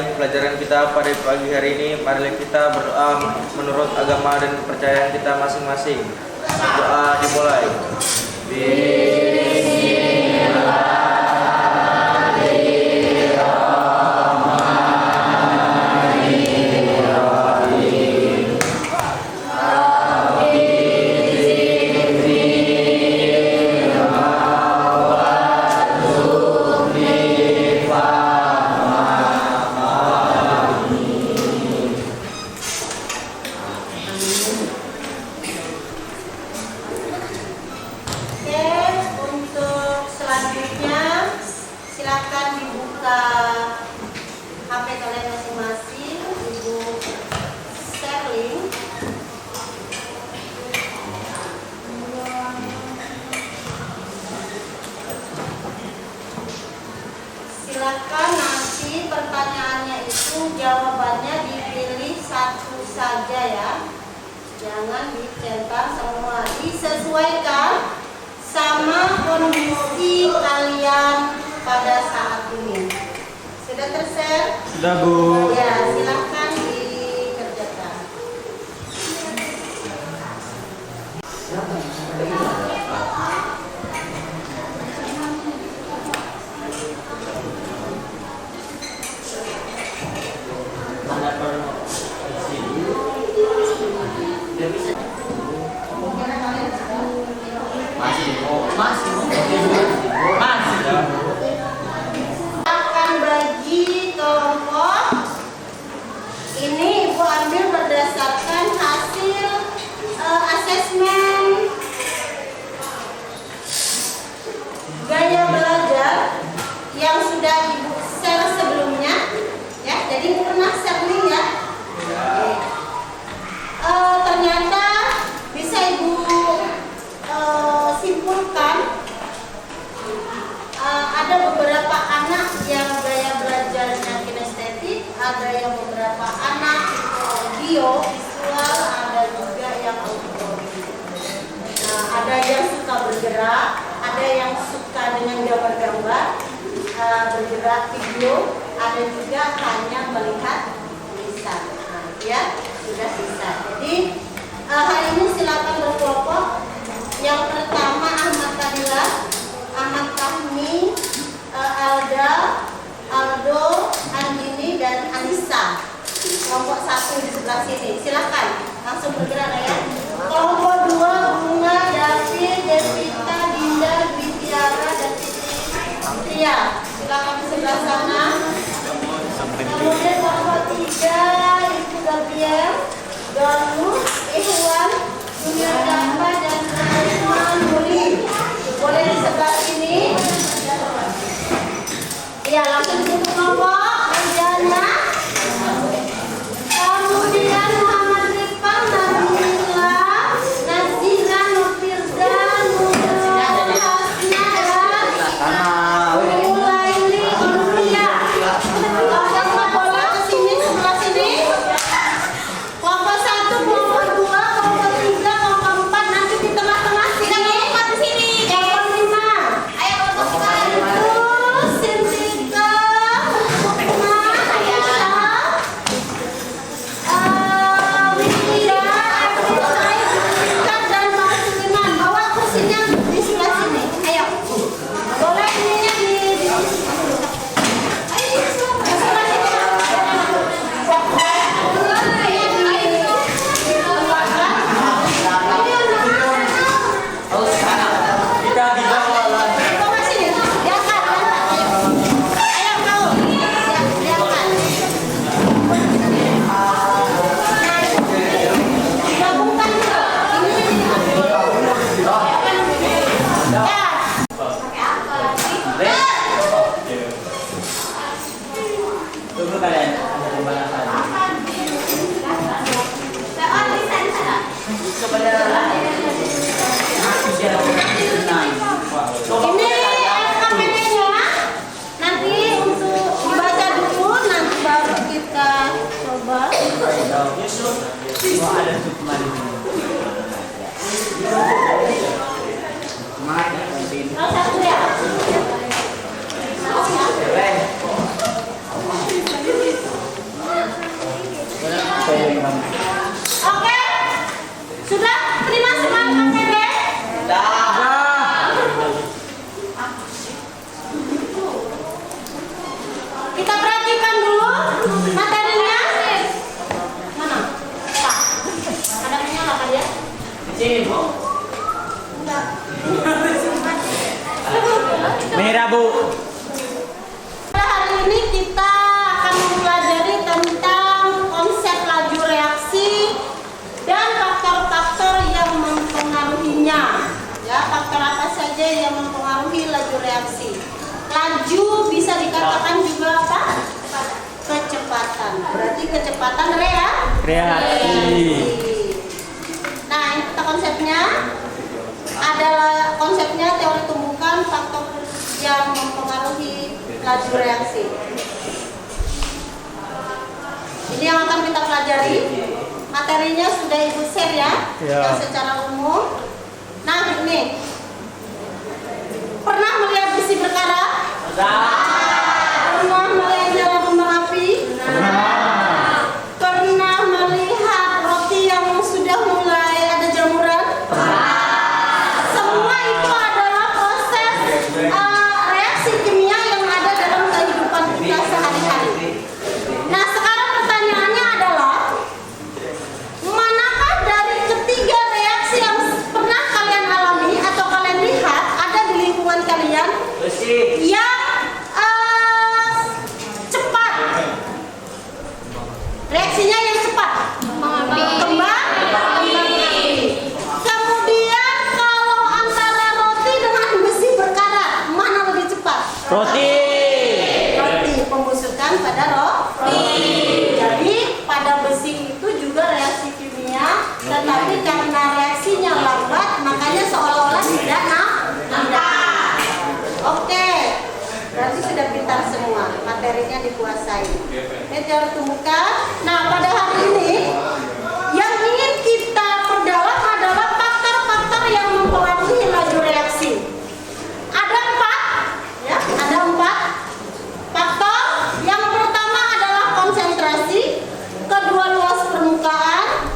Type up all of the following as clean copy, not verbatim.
mulai pelajaran kita pada pagi hari ini. Mari kita berdoa menurut agama dan kepercayaan kita masing-masing. Doa dimulai. Silakan dibuka HP kalian masing-masing. Ibu Sherlyn. Silakan nanti pertanyaannya itu jawabannya dipilih satu saja ya. Jangan dicetak semua. Disesuaikan sama kondisi kalian pada saat ini. Sudah tershare? Sudah, Bu. Ya, silakan dikerjakan. Akan bagi kelompok ini Ibu ambil berdasarkan hasil asesmen gaya belajar yang sudah Ibu share sebelumnya ya. Jadi Ibu pernah share nih ya. Ternyata bisa Ibu simpulkan ada beberapa anak yang gaya belajarnya kinestetik, ada yang beberapa anak bio visual, ada juga yang auditorik. Ada yang suka bergerak, ada yang suka dengan gambar-gambar, bergerak video, ada juga hanya melihat tulisan. Ya sudah bisa. Jadi hari ini silakan berkelompok. Yang pertama Ahmad Kadila, Ahmad Fahmi, Alda, Aldo, Andini, dan Anissa. Kelompok 1 di sebelah sini. Silakan langsung bergerak ya. Kelompok 2 Bunga, David, Devita, Dinda, Dwitiara, dan Tria. Silakan di sebelah sana. Kemudian kelompok 3 Ibu Gabriel, Galuh, Ikhwan, Junior Damba, dan Aiman Muli. Boleh di sebelah sini. Ya, langsung tutup kelompok. Rejana. Kemudian Muhammad Rifan, Nabila, Nazira, Nufirda, Nurul, Hasna, dan Ulaili, Nurlia. Kelompok bola ke sini, sebelah sini. Kelompok 1, kelompok 2, kelompok 3, kelompok 4. Nanti di tengah-tengah sini. Kelompok di sini. Kelompok 5. Ayo kelompok 5. Sintika, Hukma, Aisyah, Widya, Abdul Said, Rizkat, dan Pak Suliman. Bawa kursinya di sebelah sini. Ayo. Boleh ininya di ayo di sebelah sini. Kita di bawah lah. Tunggu kalian ada pembahasan. Ini LKPD-nya nanti untuk dibaca dulu, nanti baru kita coba. Ada kemarin. Satu ya. Iya, Bu. Hari ini kita akan mempelajari tentang konsep laju reaksi dan faktor-faktor yang mempengaruhinya. Ya, faktor apa saja yang mempengaruhi laju reaksi? Laju bisa dikatakan juga apa? Kecepatan. Berarti kecepatan Reaksi. Nah, ini kita konsepnya adalah teori tumbukan faktor yang mempengaruhi laju reaksi. Ini yang akan kita pelajari. Materinya sudah Ibu share ya, Ya. secara umum. Nah, ini pernah melihat besi berkarat? Pernah melihat nyala kembang api? Pernah melihat roti yang sudah mulai ada jamuran? Semua itu adalah proses reaksi kimia yang ada dalam kehidupan kita sehari-hari. Nah, sekarang pertanyaannya adalah, manakah dari ketiga reaksi yang pernah kalian alami atau kalian lihat ada di lingkungan kalian yang cepat? Reaksinya yang cepat. Kembang api. Kemudian kalau antara roti dengan besi berkarat, mana lebih cepat? Roti. Roti, pembusukan pada roti. Jadi pada besi itu juga reaksi kimia, tetapi karena reaksinya lambat, makanya seolah-olah tidak nambah. Oke, berarti sudah pintar semua, materinya dikuasai. Ini teori tumbukan. Nah, pada hari ini yang ingin kita perdalam adalah faktor-faktor yang mempengaruhi laju reaksi. Ada 4, ya, ada 4 faktor. Yang pertama adalah konsentrasi, kedua luas permukaan,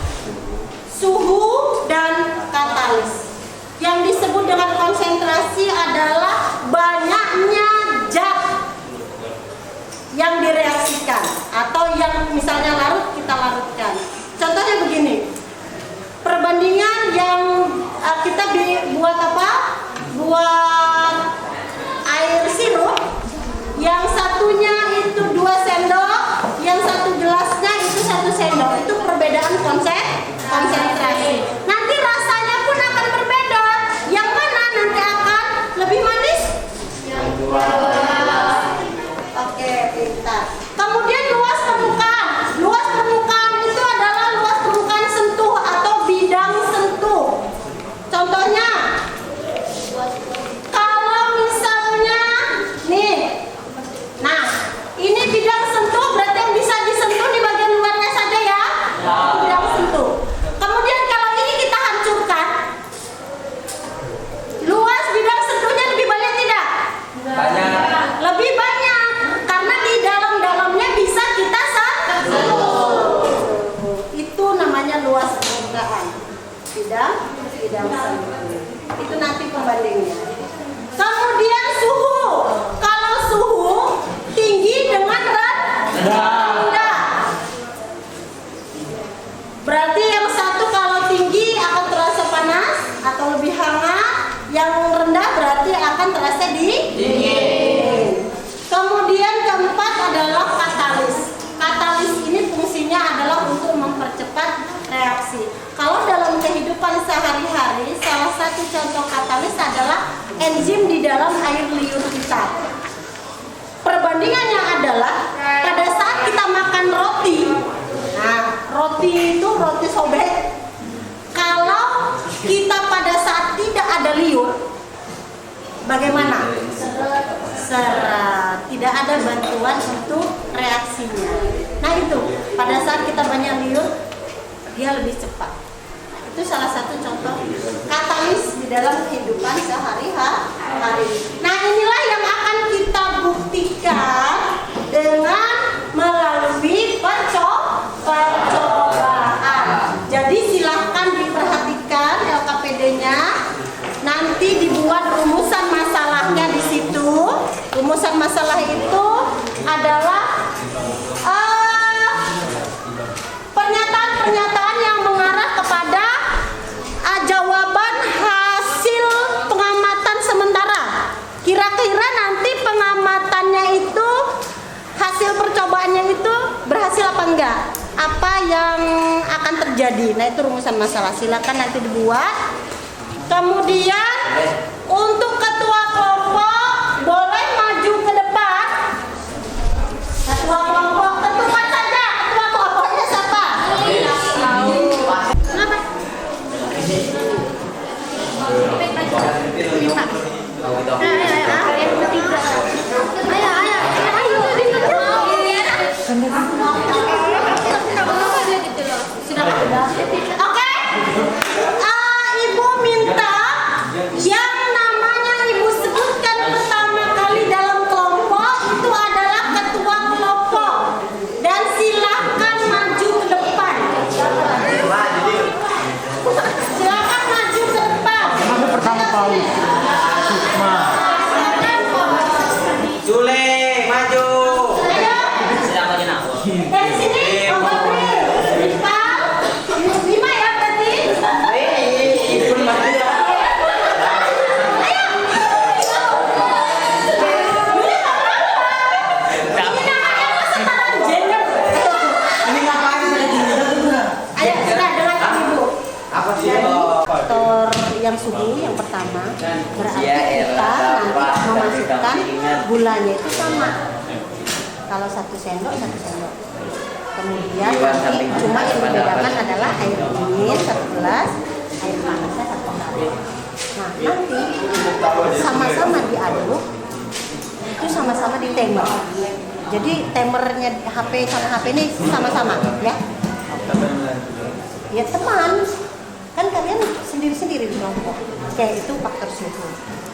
suhu, dan katalis. Yang disebut dengan konsentrasi adalah banyaknya zat yang direaksikan atau yang misalnya larut kita larutkan. Contohnya begini, perbandingan yang kita buat apa? Buat air sirup, yang satunya itu 2 sendok, yang satu gelasnya itu 1 sendok. Itu perbedaan konsentrasi. Nanti rasanya pun akan berbeda. Yang mana nanti akan lebih manis? Yang Oke, pintar. Kemudian luas permukaan. Luas permukaan itu adalah luas permukaan sentuh atau bidang sentuh. Contohnya, kalau misalnya nih, nah ini bidang sentuh berarti yang bisa disentuh di bagian luarnya saja ya. Bidang sentuh. Kemudian kalau ini kita hancurkan, luas bidang sentuhnya lebih banyak tidak? Banyak. Lebih banyak karena di dalam-dalamnya bisa kita sentuh. Itu namanya luas permukaan. Bidang sentuh. Itu nanti pembandingnya. Kemudian suhu. Kalau suhu tinggi dengan rendah. Berarti yang satu kalau tinggi akan terasa panas atau lebih hangat, yang rendah berarti akan terasa dingin. Kemudian keempat adalah katalis. Katalis ini fungsinya adalah untuk mempercepat reaksi. Kalau dalam kehidupan sehari-hari, salah satu contoh katalis adalah enzim di dalam air liur kita. Perbandingannya adalah pada saat kita makan roti, nah roti itu roti sobek. Kalau kita pada saat tidak ada liur, bagaimana? Seret. Tidak ada bantuan untuk reaksinya. Nah itu, pada saat kita banyak liur, dia lebih cepat. Itu salah satu contoh katalis di dalam kehidupan sehari-hari. Nah inilah yang akan kita buktikan dengan melalui percobaan. Jadi silahkan diperhatikan LKPD-nya. Nanti dibuat rumusan masalahnya di situ. Rumusan masalah itu adalah pernyataan-pernyataan yang mengarah kepada jawaban hasil pengamatan sementara ya apa yang akan terjadi. Nah itu rumusan masalah, silakan nanti dibuat. Kemudian untuk ketua kelompok boleh maju ke depan. Ketua kelompok tentukan saja ketua kelompoknya siapa? Kenapa? Oke, Ibu minta yang namanya Ibu sebutkan pertama kali dalam kelompok itu adalah ketua kelompok dan silakan maju ke depan. Silakan maju ke depan. Aku pertama kali. Sukma. Sule, maju. Ayo. Dari sini, Mbak Rifal. 5 ya berarti. Ayo, sudah dengarkan Ibu. Apa sih? Faktor yang suhu yang pertama berarti kita nanti memasukkan gulanya itu sama. Kalau 1 sendok, 1 sendok. Kemudian nanti cuma yang dibedakan adalah air dingin 1 gelas, air panasnya 1 kali. Nah nanti sama-sama diaduk, itu sama-sama di timer. Jadi timernya HP sama HP ini sama-sama ya. Ya teman, kan kalian sendiri-sendiri di kelompok. Oke, itu faktor suhu.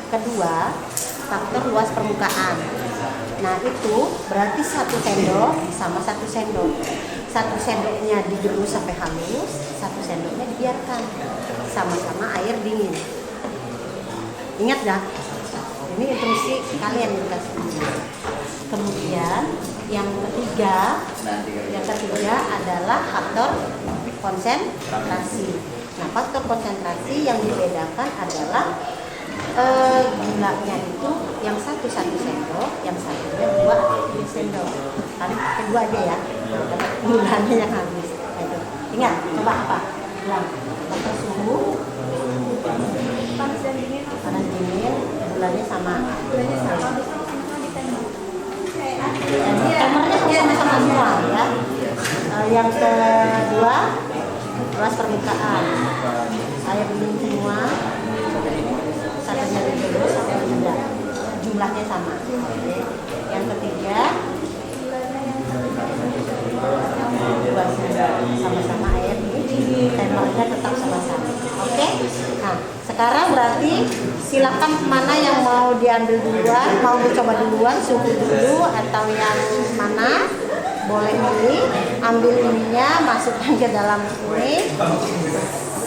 Kedua, faktor luas permukaan. Nah itu berarti 1 sendok sama 1 sendok. 1 sendoknya digerus sampai halus, 1 sendoknya dibiarkan. Sama-sama air dingin. Ingat dah, ini instruksi kalian yang dikasih. Kemudian yang ketiga adalah faktor konsentrasi. Nah, faktor konsentrasi yang dibedakan adalah gulanya itu yang 1 sendok, yang satunya 2 sendok. Kan kedua aja ya. Gulanya yang habis. Itu. Ingat, coba apa? Bilang faktor suhu, panas dingin, gulanya sama. Timernya sama-sama semua ya. Yang kedua luas permukaan, air dingin semua, satunya digerus, satunya tidak, jumlahnya sama. Oke. Yang ketiga sama-sama air dingin, timernya tetap sama-sama. Oke. Nah sekarang berarti silakan mana yang mau diambil duluan, mau dicoba duluan suhu dulu atau yang mana, boleh milih, ambil ininya, masukkan ke dalam ini.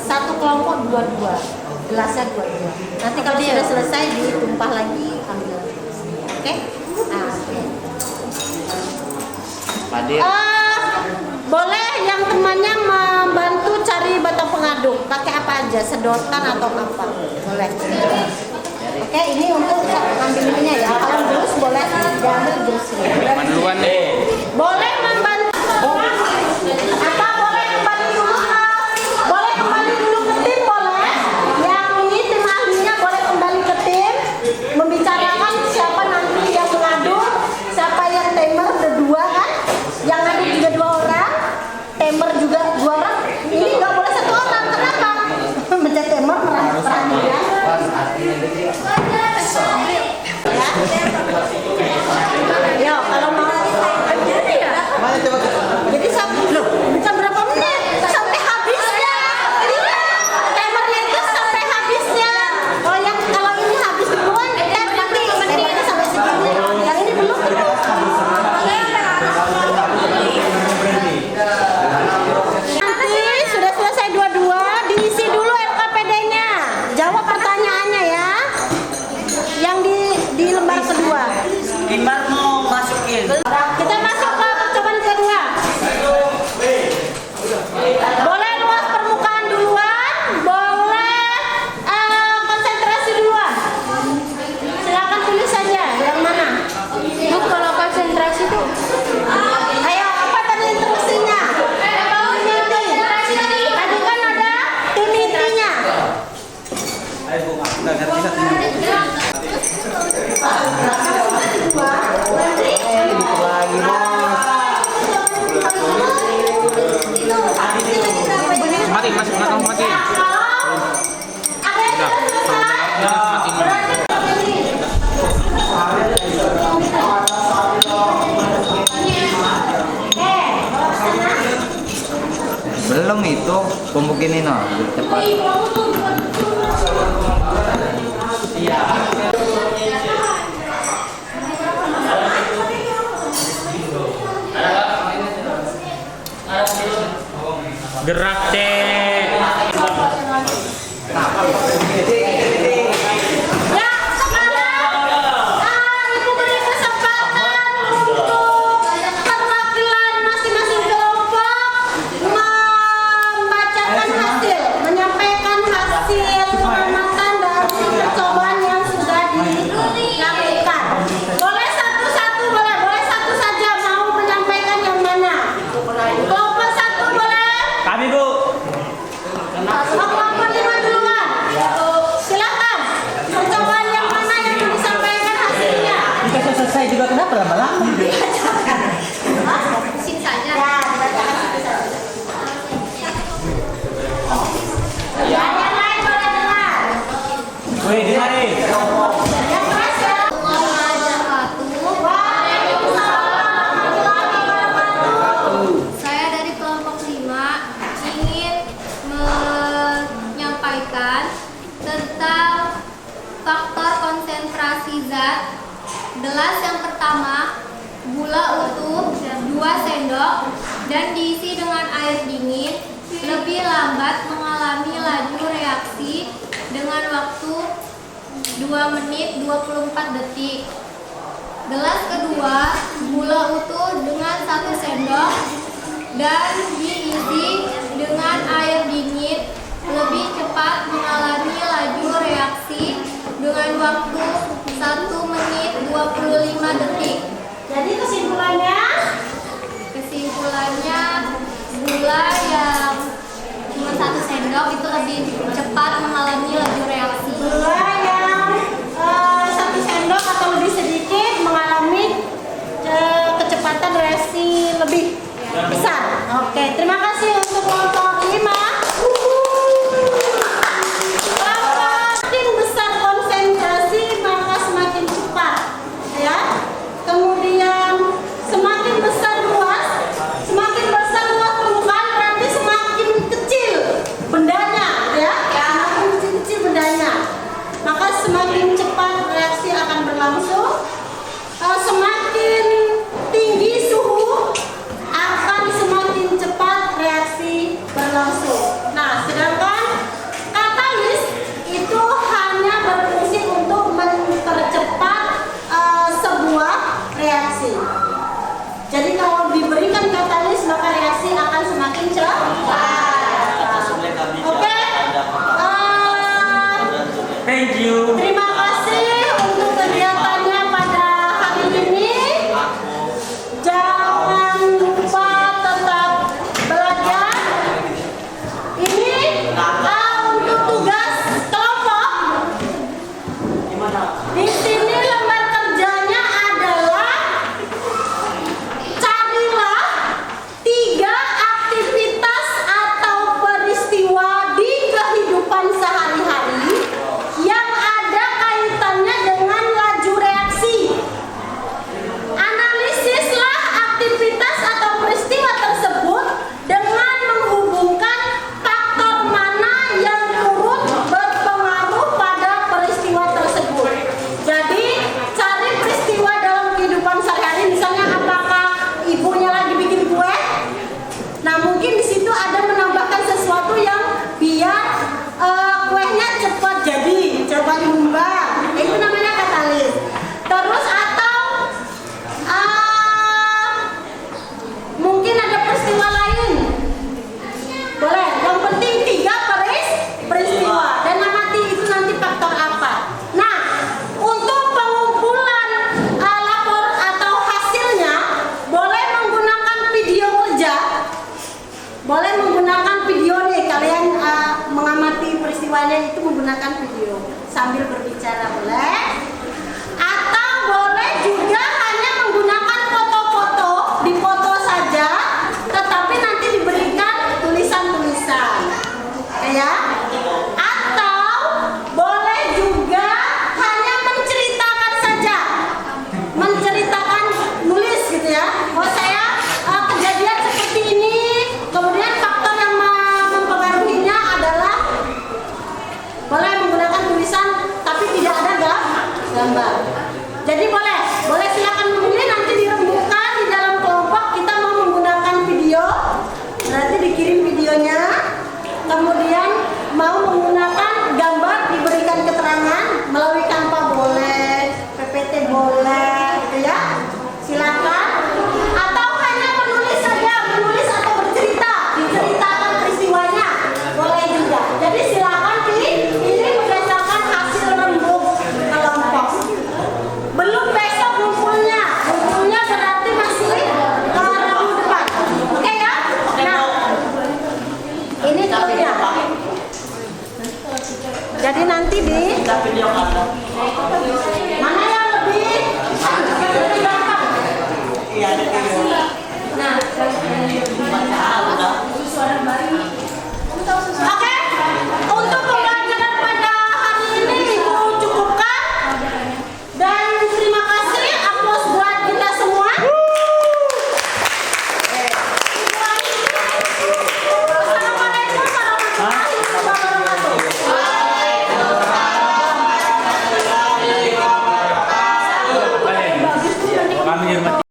1 kelompok 2-2, gelasnya 2-2. Nanti kalau sudah selesai ditumpah lagi, ambil lagi. Oke? Nah, oke. Boleh yang temannya membantu cari batang pengaduk, pakai apa aja, sedotan atau apa, boleh. Oke, ini untuk ambil ininya ya. Kalau jus boleh diambil jusnya. Duluan nih. Boleh membantu. Apa boleh kembali dulu? Boleh kembali dulu ke tim, boleh. Yang ini tim ahlinya boleh kembali ke tim, membicarakan siapa nanti yang mengaduk, siapa yang timer berdua kan? Yang aduk juga 2 orang, timer juga 2 orang. Ini nggak boleh 1 orang, kenapa? Menjadi timer perhatian. Ya, kalau mau jadi loh, bukan berapa menit sampai habisnya. Iya, timernya itu sampai habisnya. Oh yang kalau ini habis duluan, nanti timernya sampai segini. Yang ini belum. Nanti sudah selesai 2-2, diisi dulu LKPD-nya. Jawab pertanyaannya ya. Yang di lembar kedua. Timbar mau masukin. Kita masuk ke percobaan kedua. Boleh luas permukaan duluan, boleh konsentrasi duluan. Silakan pilih saja yang mana. Bu, kalau konsentrasi tuh Ayo, apa tadi instruksinya? Kumpulin ini no, cepat. Gerak cek. Ya, sekarang Ibu beri kesempatan untuk perwakilan masing-masing kelompok membacakan hasil, menyampaikan hasil pengamatan dari percobaan yang sudah dilakukan. Boleh satu-satu, boleh satu saja mau menyampaikan yang mana? Kelompok satu boleh? Kami Bu. Kelompok lima duluan. Silakan. Percobaan yang mana yang mau disampaikan hasilnya? Jika selesai juga kenapa lama-lama? Sing saja. Ya, dibacakan situ saja. Ya, yang lain boleh dengar. Woi, dimari. Yang keras ya. Saya dari kelompok 5 ingin menyampaikan tentang faktor konsentrasi zat. Gelas yang pertama, gula utuh 2 sendok dan diisi dengan air dingin, lebih lambat mengalami laju reaksi dengan waktu 2 menit 24 detik. Gelas kedua, gula utuh dengan 1 sendok dan diisi dengan air dingin, lebih cepat mengalami laju reaksi dengan waktu 1 menit 25 detik. Jadi kesimpulannya, Kesimpulannya, gula yang cuma 1 sendok itu lebih cepat mengalami laju reaksi. gula yang 1 sendok atau lebih sedikit mengalami kecepatan reaksi lebih besar. Oke, terima kasih untuk kelompok 5. Semakin besar konsentrasi maka semakin cepat, ya. Kemudian semakin besar luas permukaan berarti semakin kecil bendanya, ya. Semakin kecil bendanya, maka semakin cepat reaksi akan berlangsung. Semakin tinggi suhu akan semakin cepat reaksi berlangsung. Nah, sedangkan katalis itu hanya berfungsi untuk mempercepat sebuah reaksi. Jadi kalau diberikan katalis maka reaksi akan semakin cepat. Oke? Thank you. Terima kasih untuk kegiatannya pada hari ini. Jangan lupa tetap belajar. Ini untuk tugas kelompok. Di sini lembar kerjanya adalah carilah 3 aktivitas atau peristiwa di kehidupan sehari-hari yang ada kaitannya dengan laju reaksi. Analisislah aktivitas atau peristiwa tersebut dengan menghubungkan faktor mana yang turut berpengaruh pada peristiwa tersebut. Jadi, cari peristiwa dalam kehidupan sehari-hari, misalnya apakah ibunya lagi bikin kue. Nah, mungkin di situ ada menambahkan sesuatu yang biar kuenya cepat jadi, cepat mengembang. Itu namanya katalis. Terus atau mungkin ada peristiwa lain. Boleh. Yang penting 3 peristiwa dan amati itu nanti faktor apa. Nah, untuk pengumpulan lapor atau hasilnya boleh menggunakan video kerja. Boleh menggunakan video nih, kalian mengamati peristiwanya itu menggunakan video sambil berbicara boleh. Atau boleh juga hanya menggunakan foto-foto, difoto saja, tetapi nanti diberikan tulisan-tulisan, ya. Atau boleh juga hanya menceritakan saja, menceritakan nulis gitu ya. Oh saya kejadian seperti ini, kemudian faktor yang mempengaruhi Jadi boleh silakan memilih, nanti dirembukan di dalam kelompok. Kita mau menggunakan video, nanti dikirim videonya. Kemudian mau menggunakan gambar, diberikan keterangan melalui Canva boleh, PPT boleh, gitu ya. Silakan. Atau hanya menulis saja, menulis atau bercerita, diceritakan peristiwanya, boleh juga. Jadi silakan pilih. Ini berdasarkan hasil rembuk kelompok. Belum besok ngumpulnya berarti masih Rabu depan. Oke ya? Nah, ini tulisnya. Jadi nanti di mana yang lebih gampang? Nah, oke. Untuk pembelajaran pada hari ini Ibu cukupkan. Dan terima kasih, aplaus buat kita semua. Assalamualaikum warahmatullahi wabarakatuh. Kami hormati